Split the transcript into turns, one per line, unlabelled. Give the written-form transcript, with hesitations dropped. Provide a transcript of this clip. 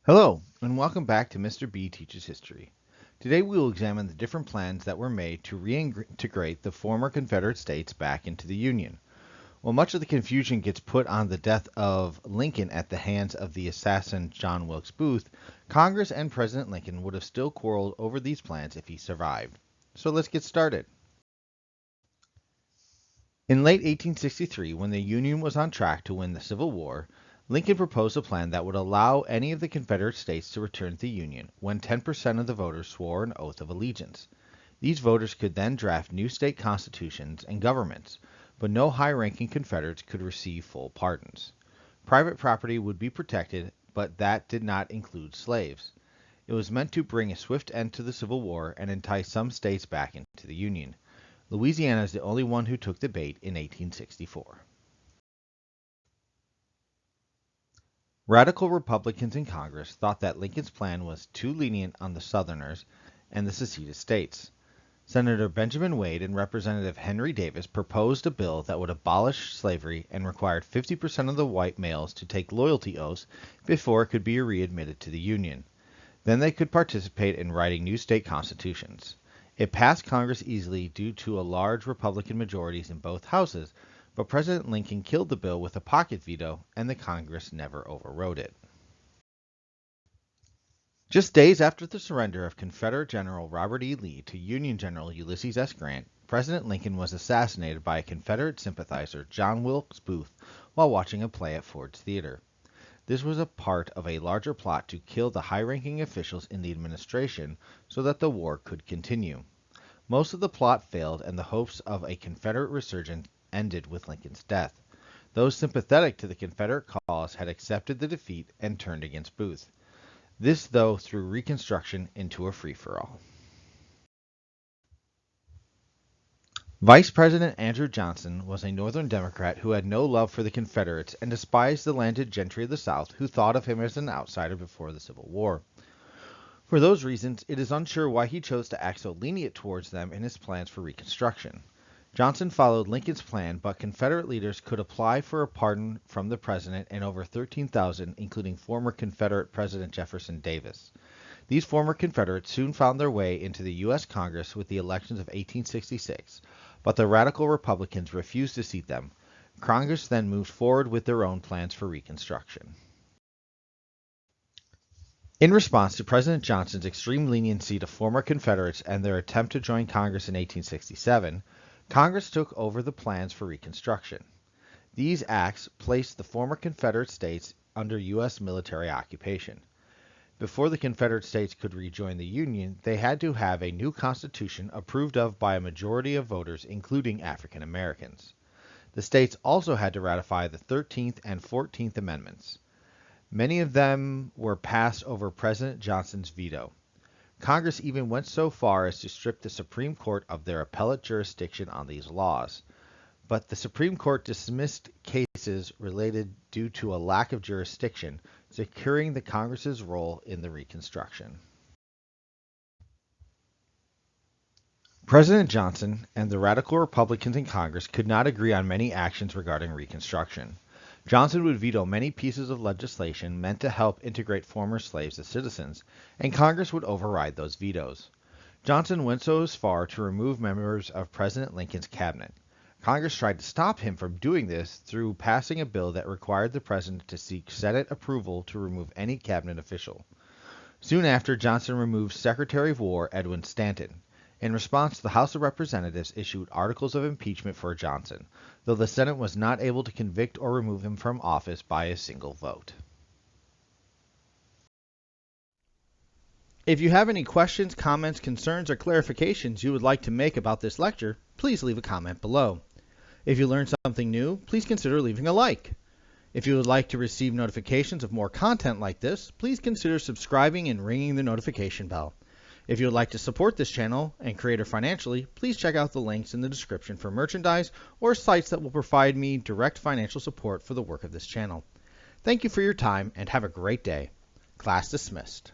Hello, and welcome back to Mr. B Teaches History. Today we will examine the different plans that were made to reintegrate the former Confederate states back into the Union. While much of the confusion gets put on the death of Lincoln at the hands of the assassin John Wilkes Booth, Congress and President Lincoln would have still quarreled over these plans if he survived. So let's get started. In late 1863, when the Union was on track to win the Civil War, Lincoln proposed a plan that would allow any of the Confederate states to return to the Union when 10% of the voters swore an oath of allegiance. These voters could then draft new state constitutions and governments, but no high-ranking Confederates could receive full pardons. Private property would be protected, but that did not include slaves. It was meant to bring a swift end to the Civil War and entice some states back into the Union. Louisiana is the only one who took the bait in 1864. Radical Republicans in Congress thought that Lincoln's plan was too lenient on the Southerners and the seceded states. Senator Benjamin Wade and Representative Henry Davis proposed a bill that would abolish slavery and required 50% of the white males to take loyalty oaths before it could be readmitted to the Union. Then they could participate in writing new state constitutions. It passed Congress easily due to a large Republican majorities in both houses, but President Lincoln killed the bill with a pocket veto, and the Congress never overrode it. Just days after the surrender of Confederate General Robert E. Lee to Union General Ulysses S. Grant, President Lincoln was assassinated by a Confederate sympathizer, John Wilkes Booth, while watching a play at Ford's Theater. This was a part of a larger plot to kill the high-ranking officials in the administration so that the war could continue. Most of the plot failed, and the hopes of a Confederate resurgence ended with Lincoln's death. Those sympathetic to the Confederate cause had accepted the defeat and turned against Booth. This, though, threw Reconstruction into a free-for-all. Vice President Andrew Johnson was a Northern Democrat who had no love for the Confederates and despised the landed gentry of the South who thought of him as an outsider before the Civil War. For those reasons, it is unsure why he chose to act so lenient towards them in his plans for Reconstruction. Johnson followed Lincoln's plan, but Confederate leaders could apply for a pardon from the president and over 13,000, including former Confederate President Jefferson Davis. These former Confederates soon found their way into the U.S. Congress with the elections of 1866, but the radical Republicans refused to seat them. Congress then moved forward with their own plans for Reconstruction. In response to President Johnson's extreme leniency to former Confederates and their attempt to join Congress in 1867, Congress took over the plans for Reconstruction. These acts placed the former Confederate states under U.S. military occupation. Before the Confederate states could rejoin the Union, they had to have a new constitution approved of by a majority of voters, including African Americans. The states also had to ratify the 13th and 14th Amendments. Many of them were passed over President Johnson's veto. Congress even went so far as to strip the Supreme Court of their appellate jurisdiction on these laws. But the Supreme Court dismissed cases related due to a lack of jurisdiction, securing the Congress's role in the Reconstruction. President Johnson and the radical Republicans in Congress could not agree on many actions regarding Reconstruction. Johnson would veto many pieces of legislation meant to help integrate former slaves as citizens, and Congress would override those vetoes. Johnson went so far to remove members of President Lincoln's cabinet. Congress tried to stop him from doing this through passing a bill that required the president to seek Senate approval to remove any cabinet official. Soon after, Johnson removed Secretary of War Edwin Stanton. In response, the House of Representatives issued articles of impeachment for Johnson, though the Senate was not able to convict or remove him from office by a single vote. If you have any questions, comments, concerns, or clarifications you would like to make about this lecture, please leave a comment below. If you learned something new, please consider leaving a like. If you would like to receive notifications of more content like this, please consider subscribing and ringing the notification bell. If you would like to support this channel and creator financially, please check out the links in the description for merchandise or sites that will provide me direct financial support for the work of this channel. Thank you for your time and have a great day. Class dismissed.